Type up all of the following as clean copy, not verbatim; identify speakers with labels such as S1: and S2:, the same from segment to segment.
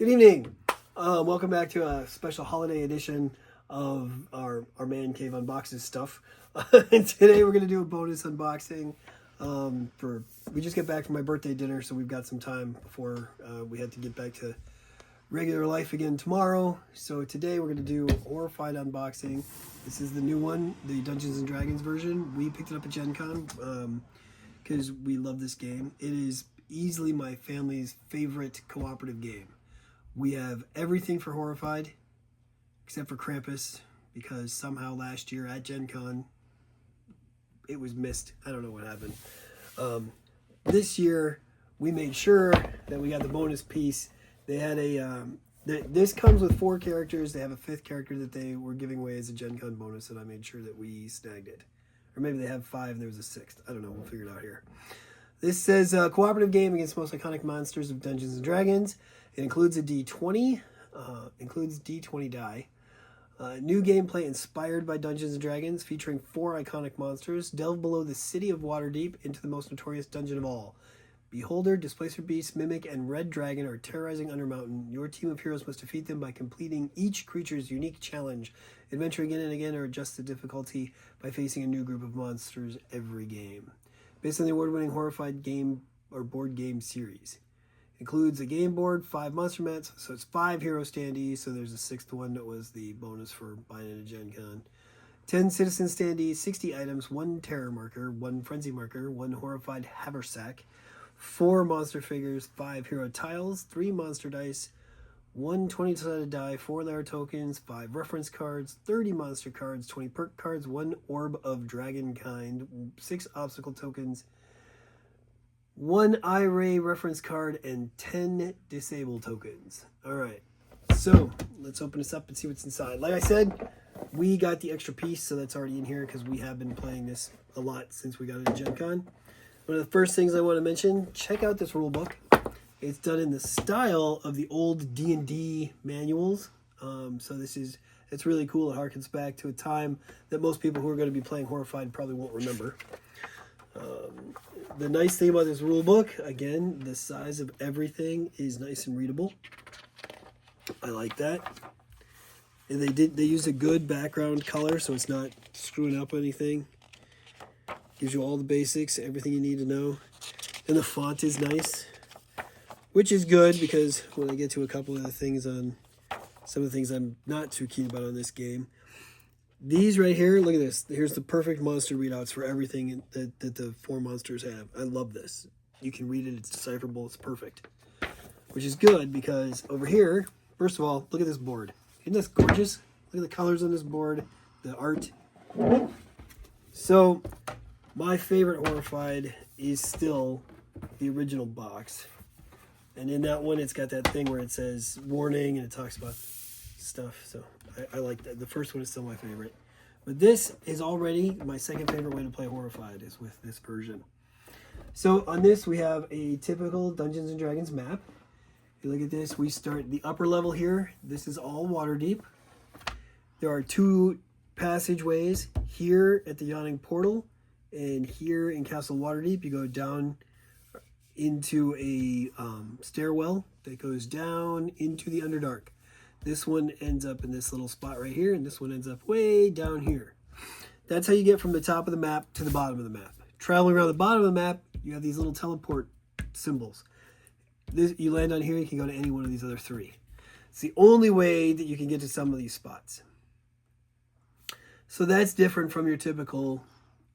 S1: Good evening. Welcome back to a special holiday edition of our Man Cave Unboxes stuff. Today we're going to do a bonus unboxing. We just get back from my birthday dinner, so we've got some time before we had to get back to regular life again tomorrow. So today we're going to do a Horrified unboxing. This is the new one, the Dungeons and Dragons version. We picked it up at Gen Con because we love this game. It is easily my family's favorite cooperative game. We have everything for Horrified, except for Krampus, because somehow last year at Gen Con, it was missed. I don't know what happened. This year, we made sure that we got the bonus piece. They had this comes with 4 characters. They have a 5th character that they were giving away as a Gen Con bonus, and I made sure that we snagged it. Or maybe they have 5 and there was a 6th. I don't know. We'll figure it out here. This says cooperative game against most iconic monsters of Dungeons and Dragons. It includes a D20, includes D20 die. New gameplay inspired by Dungeons and Dragons, featuring 4 iconic monsters. Delve below the city of Waterdeep into the most notorious dungeon of all. Beholder, Displacer Beast, Mimic, and Red Dragon are terrorizing Undermountain. Your team of heroes must defeat them by completing each creature's unique challenge. Adventure again and again or adjust the difficulty by facing a new group of monsters every game. Based on the award-winning Horrified game or board game series. Includes a game board, 5 monster mats, so it's 5 hero standees, so there's a 6th one that was the bonus for buying it at Gen Con. 10 citizen standees, 60 items, 1 terror marker, 1 frenzy marker, 1 horrified haversack, 4 monster figures, 5 hero tiles, 3 monster dice, 1 20-sided die, 4 layer tokens, 5 reference cards, 30 monster cards, 20 perk cards, 1 orb of dragon kind, 6 obstacle tokens, 1 eye-ray reference card, and 10 disable tokens. Alright, so let's open this up and see what's inside. Like I said, we got the extra piece, so that's already in here because we have been playing this a lot since we got it at Gen Con. One of the first things I want to mention, check out this rule book. It's done in the style of the old D&D manuals. So it's really cool. It harkens back to a time that most people who are going to be playing Horrified probably won't remember. The nice thing about this rule book, again, the size of everything is nice and readable. I like that. And they used a good background color, so it's not screwing up anything. Gives you all the basics, everything you need to know. And the font is nice, which is good because when I get to a couple of the things on some of the things I'm not too keen about on this game, these right here, look at this. Here's the perfect monster readouts for everything that the 4 monsters have. I love this. You can read it. It's decipherable. It's perfect. Which is good because over here, first of all, look at this board. Isn't this gorgeous? Look at the colors on this board. The art. So, my favorite Horrified is still the original box. And in that one, it's got that thing where it says warning and it talks about stuff. So I like that. The first one is still my favorite. But this is already my second favorite way to play Horrified is with this version. So on this, we have a typical Dungeons and Dragons map. If you look at this, we start the upper level here. This is all Waterdeep. There are 2 passageways here at the Yawning Portal and here in Castle Waterdeep. You go down into a stairwell that goes down into the Underdark. This one ends up in this little spot right here, and this one ends up way down here. That's how you get from the top of the map to the bottom of the map. Traveling around the bottom of the map, you have these little teleport symbols. You land on here, you can go to any one of these other 3. It's the only way that you can get to some of these spots. So that's different from your typical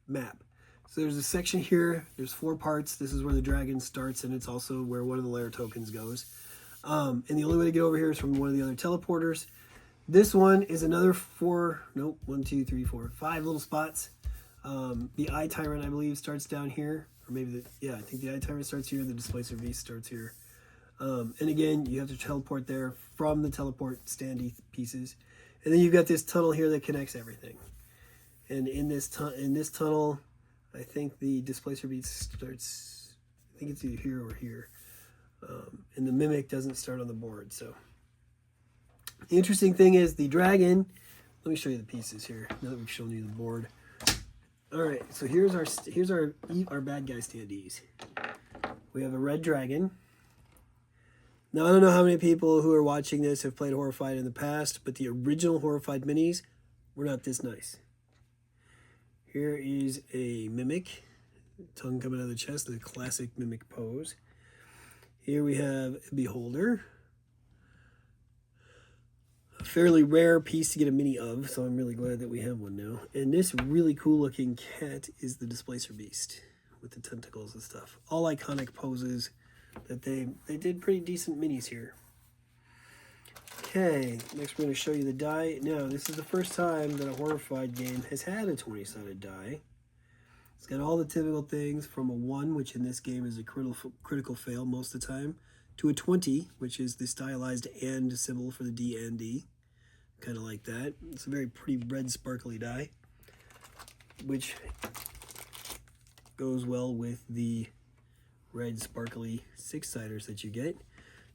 S1: map. So there's a section here, there's 4 parts. This is where the dragon starts, and it's also where one of the layer tokens goes. And the only way to get over here is from one of the other teleporters. This one is another 5 little spots. The Eye Tyrant, I believe, starts down here. Or maybe, I think the Eye Tyrant starts here. The Displacer Beast starts here. And again, you have to teleport there from the teleport standee pieces. And then you've got this tunnel here that connects everything. And in this tunnel, I think the Displacer Beast starts, I think it's either here or here. And the Mimic doesn't start on the board. So the interesting thing is the dragon. Let me show you the pieces here. Now that we've shown you the board. All right. So here's our bad guy standees. We have a red dragon. Now, I don't know how many people who are watching this have played Horrified in the past, but the original Horrified minis were not this nice. Here is a mimic, tongue coming out of the chest, the classic mimic pose. Here we have a beholder. A fairly rare piece to get a mini of, so I'm really glad that we have one now. And this really cool looking cat is the Displacer Beast with the tentacles and stuff. All iconic poses that they did pretty decent minis here. Okay, next we're going to show you the die. Now, this is the first time that a Horrified game has had a 20-sided die. It's got all the typical things from a 1, which in this game is a critical fail most of the time, to a 20, which is the stylized and symbol for the D and D. Kind of like that. It's a very pretty red sparkly die, which goes well with the red sparkly 6-siders that you get.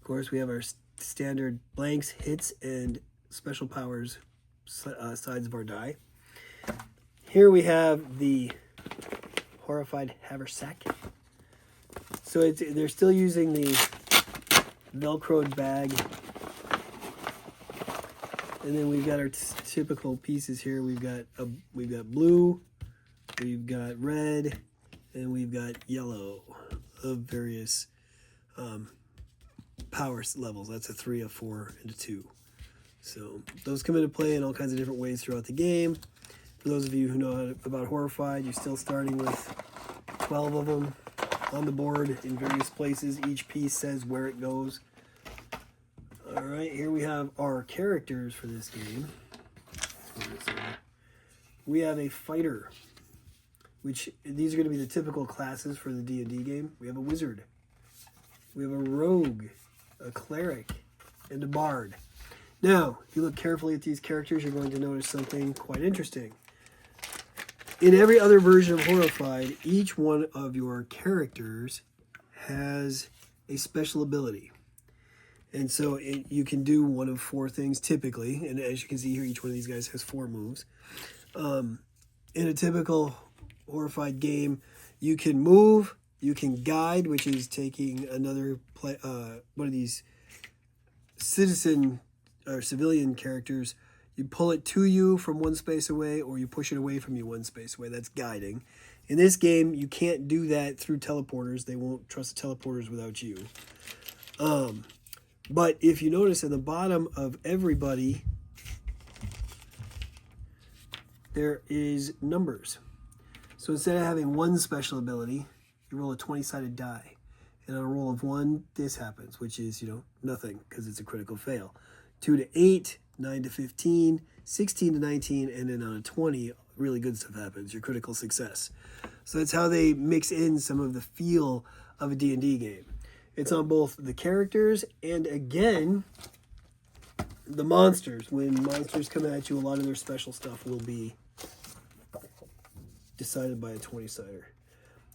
S1: Of course, we have our standard blanks, hits, and special powers sides of our die. Here we have the Horrified Haversack. So they're still using the Velcroed bag. And then we've got our typical pieces here. We've got blue, we've got red, and we've got yellow of various power levels. That's a 3, a 4, and a 2. So those come into play in all kinds of different ways throughout the game. For those of you who know about Horrified, you're still starting with 12 of them on the board in various places. Each piece says where it goes. All right, here we have our characters for this game. We have a fighter, which these are going to be the typical classes for the D&D game. We have a wizard. We have a rogue, a cleric, and a bard. Now, if you look carefully at these characters, you're going to notice something quite interesting. In every other version of Horrified, each one of your characters has a special ability. And so you can do one of 4 things typically. And as you can see here, each one of these guys has 4 moves. In a typical Horrified game, you can move, you can guide, which is taking another one of these citizen or civilian characters. You pull it to you from one space away, or you push it away from you one space away. That's guiding. In this game, you can't do that through teleporters. They won't trust the teleporters without you. But if you notice at the bottom of everybody, there is numbers. So instead of having 1 special ability, you roll a 20-sided die. And on a roll of 1, this happens, which is, nothing, because it's a critical fail. 2 to 8, 9 to 15, 16 to 19, and then on a 20, really good stuff happens, your critical success. So that's how they mix in some of the feel of a D&D game. It's on both the characters and, again, the monsters. When monsters come at you, a lot of their special stuff will be decided by a 20-sider.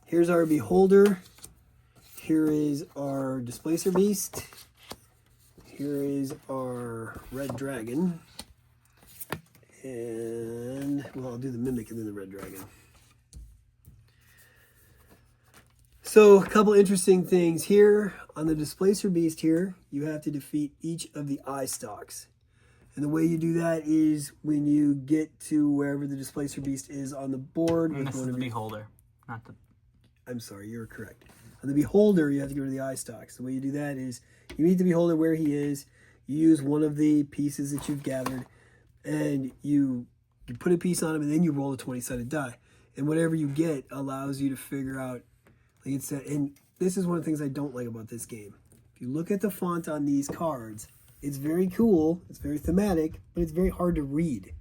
S1: Here's our beholder. Here is our Displacer Beast. Here is our red dragon. And, well, I'll do the mimic and then the red dragon. So, a couple interesting things here. On the Displacer Beast here, you have to defeat each of the eye stalks. And the way you do that is when you get to wherever the Displacer Beast is on the board.
S2: And this is the beholder, not the...
S1: I'm sorry, you're correct. On the beholder, you have to go to the eye stalks. The way you do that is you meet the beholder where he is. You use one of the pieces that you've gathered, and you put a piece on him, and then you roll a 20-sided die. And whatever you get allows you to figure out... And this is one of the things I don't like about this game. If you look at the font on these cards, it's very cool, it's very thematic, but it's very hard to read.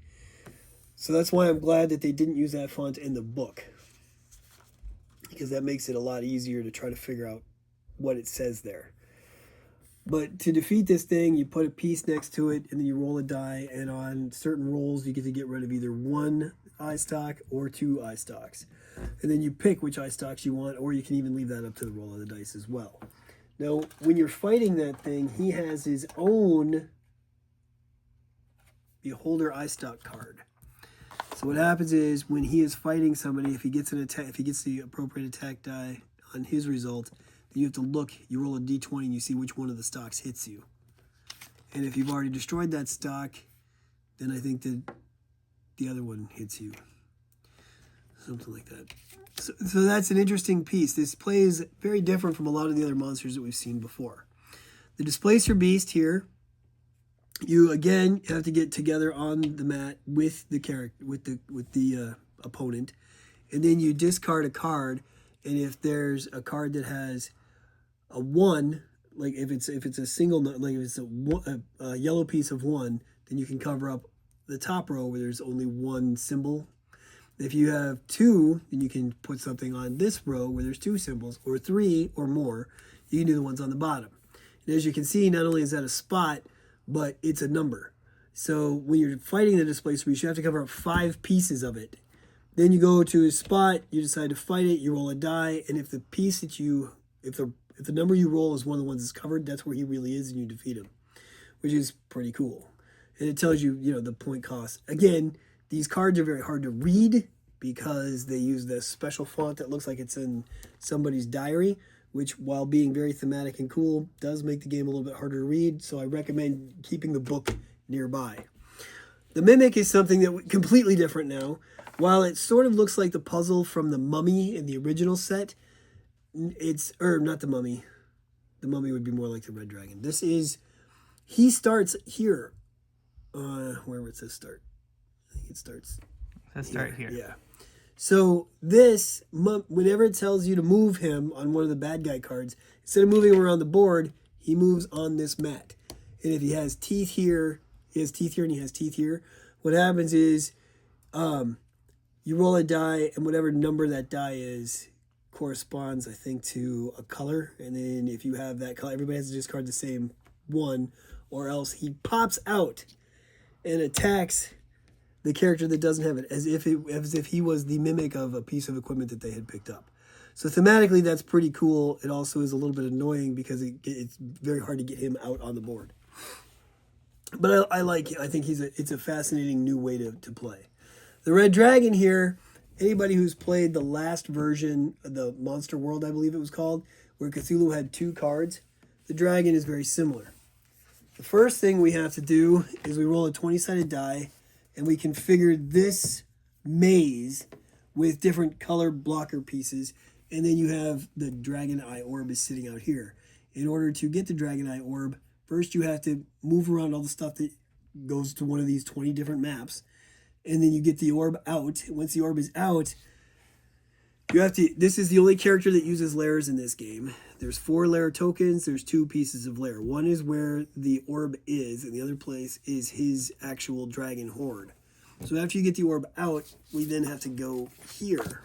S1: So that's why I'm glad that they didn't use that font in the book, because that makes it a lot easier to try to figure out what it says there. But to defeat this thing, you put a piece next to it, and then you roll a die, and on certain rolls, you get to get rid of either 1 eye stalk or 2 eye stalks. And then you pick which eye stalks you want, or you can even leave that up to the roll of the dice as well. Now, when you're fighting that thing, he has his own beholder eye stalk card. So what happens is when he is fighting somebody, if he gets an attack, if he gets the appropriate attack die on his result, then you have to look. You roll a d20 and you see which one of the stocks hits you. And if you've already destroyed that stock, then I think that the other one hits you. Something like that. So that's an interesting piece. This plays very different from a lot of the other monsters that we've seen before. The Displacer Beast here, you again have to get together on the mat with the character, with the opponent, and then you discard a card. And if there's a card that has a 1, like if it's a single, like if it's a yellow piece of 1, then you can cover up the top row where there's only 1 symbol. If you have 2, then you can put something on this row where there's 2 symbols, or 3 or more. You can do the ones on the bottom. And as you can see, not only is that a spot, but it's a number. So when you're fighting the Displacer Beast, you have to cover up 5 pieces of it. Then you go to a spot, you decide to fight it, you roll a die, and if the piece that if the number you roll is one of the ones that's covered, that's where he really is, and you defeat him, which is pretty cool. And it tells you, the point cost. Again, these cards are very hard to read because they use this special font that looks like it's in somebody's diary, which, while being very thematic and cool, does make the game a little bit harder to read, so I recommend keeping the book nearby. The Mimic is something that completely different now. While it sort of looks like the puzzle from the Mummy in the original set, not the Mummy. The Mummy would be more like the Red Dragon. He starts here. Where it says start. I think it starts.
S2: Let's start here.
S1: Yeah. So whenever it tells you to move him on one of the bad guy cards, instead of moving him around the board, he moves on this mat. And if he has teeth here, and he has teeth here, what happens is you roll a die, and whatever number that die is corresponds, I think, to a color. And then if you have that color, everybody has to discard the same one, or else he pops out and attacks the character that doesn't have it, as if he was the mimic of a piece of equipment that they had picked up. So thematically, that's pretty cool. It also is a little bit annoying because it's very hard to get him out on the board. But I like it. I think it's a fascinating new way to play. The Red Dragon here, anybody who's played the last version of the Monster World, I believe it was called, where Cthulhu had 2 cards, the dragon is very similar. The first thing we have to do is we roll a 20-sided die, and we configure this maze with different color blocker pieces, and then you have the Dragon Eye Orb is sitting out here. In order to get the Dragon Eye Orb, first you have to move around all the stuff that goes to one of these 20 different maps, and then you get the orb out. Once the orb is out, this is the only character that uses layers in this game. There's 4 layer tokens, there's 2 pieces of layer. One is where the orb is, and the other place is his actual dragon horde. So after you get the orb out, we then have to go here.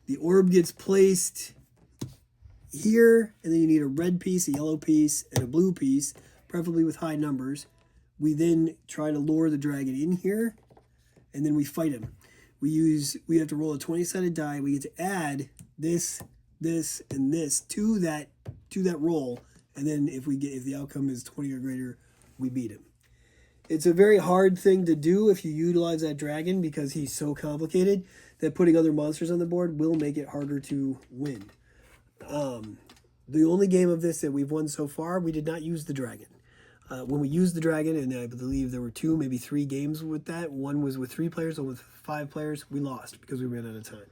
S1: The orb gets placed here, and then you need a red piece, a yellow piece, and a blue piece, preferably with high numbers. We then try to lure the dragon in here, and then we fight him. We have to roll a 20-sided die. We get to add this, and this to that roll, and then if the outcome is 20 or greater, we beat him. It's a very hard thing to do if you utilize that dragon because he's so complicated that putting other monsters on the board will make it harder to win. The only game of this that we've won so far, we did not use the dragon. When we used the dragon, and I believe there were 2, maybe 3 games with that. One was with 3 players, one with 5 players. We lost because we ran out of time.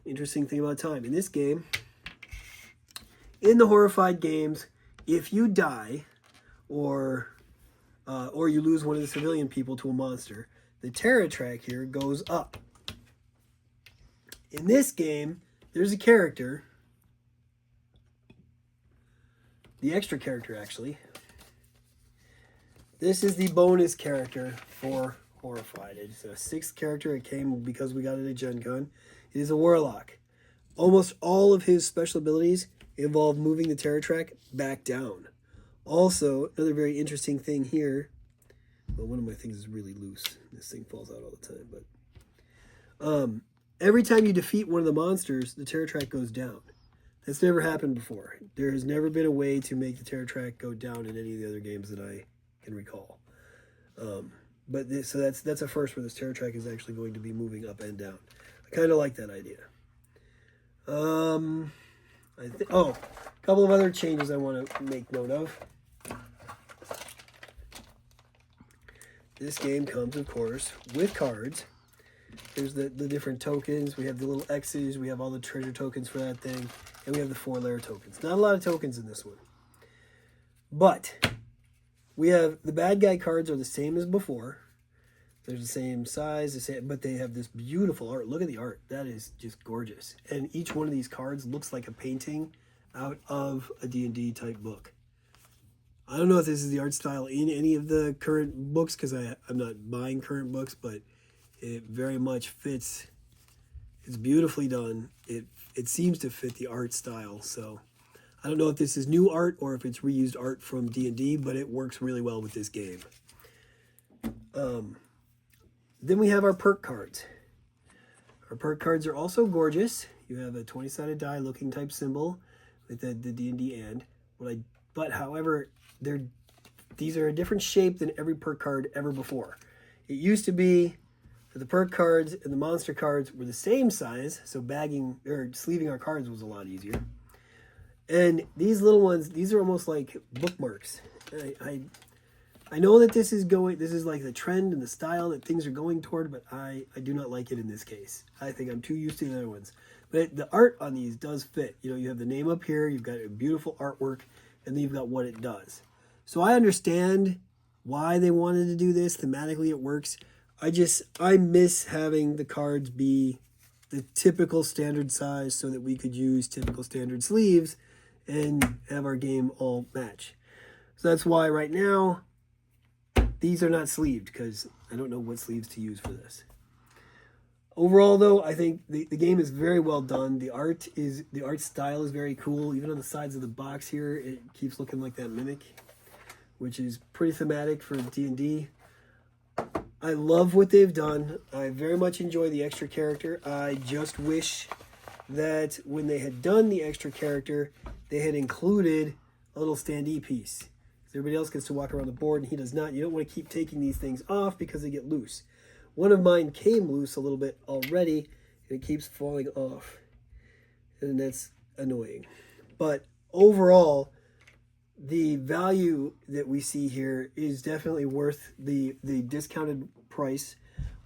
S1: Interesting thing about time. In this game, in the Horrified games, if you die or you lose one of the civilian people to a monster, the terror track here goes up. In this game, there's a character, the extra character actually. This is the bonus character for Horrified. It's a 6th character. It came because we got it at Gen Con. It is a warlock. Almost all of his special abilities involve moving the terror track back down. Also, another very interesting thing here. Well, one of my things is really loose. This thing falls out all the time. But every time you defeat one of the monsters, the terror track goes down. That's never happened before. There has never been a way to make the terror track go down in any of the other games that I can recall. So that's a first where this terror track is actually going to be moving up and down. I kind of like that idea. Oh, a couple of other changes I want to make note of. This game comes, of course, with cards. There's the different tokens. We have the little X's. We have all the treasure tokens for that thing. And we have the 4-layer tokens. Not a lot of tokens in this one. But we have the bad guy cards are the same as before. They're the same size, but they have this beautiful art. Look at the art. That is just gorgeous. And each one of these cards looks like a painting out of a D&D type book. I don't know if this is the art style in any of the current books because I'm not buying current books, but it very much fits. It's beautifully done. It seems to fit the art style. So I don't know if this is new art or if it's reused art from D&D, but it works really well with this game. Then we have our perk cards. Our perk cards are also gorgeous. You have a 20-sided die looking type symbol with the D&D and. But however, these are a different shape than every perk card ever before. It used to be that the perk cards and the monster cards were the same size, so bagging or sleeving our cards was a lot easier. And these little ones, these are almost like bookmarks. I know that this is like the trend and the style that things are going toward, but I do not like it in this case. I think I'm too used to the other ones. But the art on these does fit. You know, you have the name up here, you've got a beautiful artwork, and then you've got what it does. So I understand why they wanted to do this. Thematically, it works. I miss having the cards be the typical standard size so that we could use typical standard sleeves and have our game all match. So that's why right now, these are not sleeved because I don't know what sleeves to use for this. Overall, though, I think the game is very well done. The art style is very cool. Even on the sides of the box here, it keeps looking like that mimic, which is pretty thematic for D&D. I love what they've done. I very much enjoy the extra character. I just wish that when they had done the extra character, they had included a little standee piece. Everybody else gets to walk around the board, and he does not. You don't want to keep taking these things off because they get loose. One of mine came loose a little bit already, and it keeps falling off. And that's annoying. But overall, the value that we see here is definitely worth the discounted price.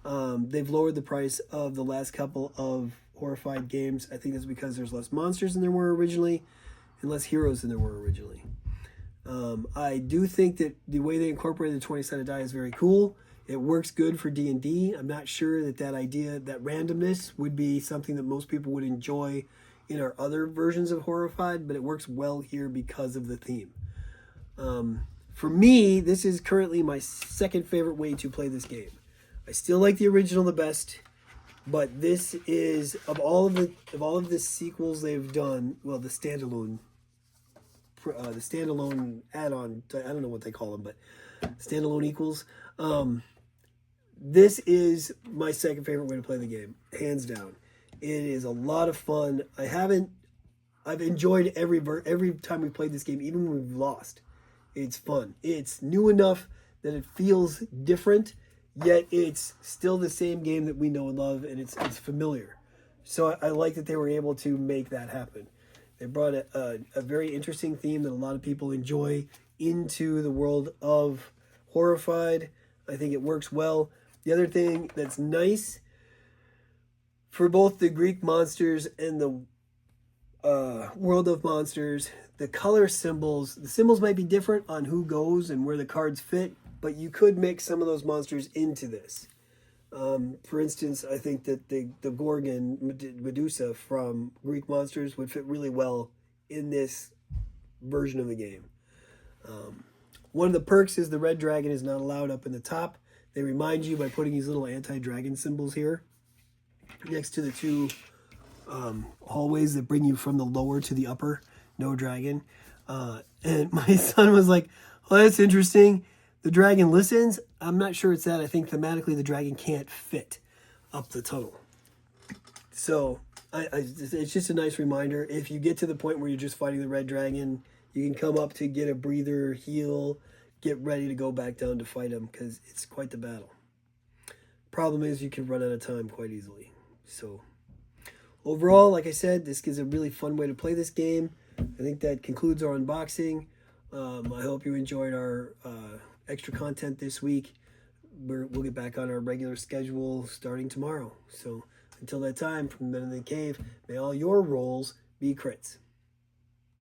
S1: They've lowered the price of the last couple of Horrified games. I think that's because there's less monsters than there were originally and less heroes than there were originally. I do think that the way they incorporated the 20-sided die is very cool. It works good for D&D. I'm not sure that idea, that randomness, would be something that most people would enjoy in our other versions of Horrified, but it works well here because of the theme. For me, this is currently my second favorite way to play this game. I still like the original the best, but this is of all of the sequels they've done. Well, the standalone add-on. I don't know what they call them, but standalone equals. This is my second favorite way to play the game, hands down. It is a lot of fun. I've enjoyed every time we played this game, even when we've lost. It's fun. It's new enough that it feels different, yet it's still the same game that we know and love, and it's familiar. So I like that they were able to make that happen. They brought a very interesting theme that a lot of people enjoy into the world of Horrified. I think it works well. The other thing that's nice for both the Greek monsters and the World of Monsters, the color symbols, the symbols might be different on who goes and where the cards fit, but you could make some of those monsters into this. For instance, I think that the Gorgon, Medusa from Greek Monsters would fit really well in this version of the game. One of the perks is the red dragon is not allowed up in the top. They remind you by putting these little anti-dragon symbols here next to the two hallways that bring you from the lower to the upper. No dragon. And my son was like, oh, that's interesting. The dragon listens. I'm not sure it's that. I think thematically the dragon can't fit up the tunnel. So it's just a nice reminder. If you get to the point where you're just fighting the red dragon, you can come up to get a breather, heal, get ready to go back down to fight him because it's quite the battle. Problem is you can run out of time quite easily. So overall, like I said, this is a really fun way to play this game. I think that concludes our unboxing. I hope you enjoyed our extra content this week. We'll get back on our regular schedule starting tomorrow. So until that time, from Men in the Cave, may all your rolls be crits.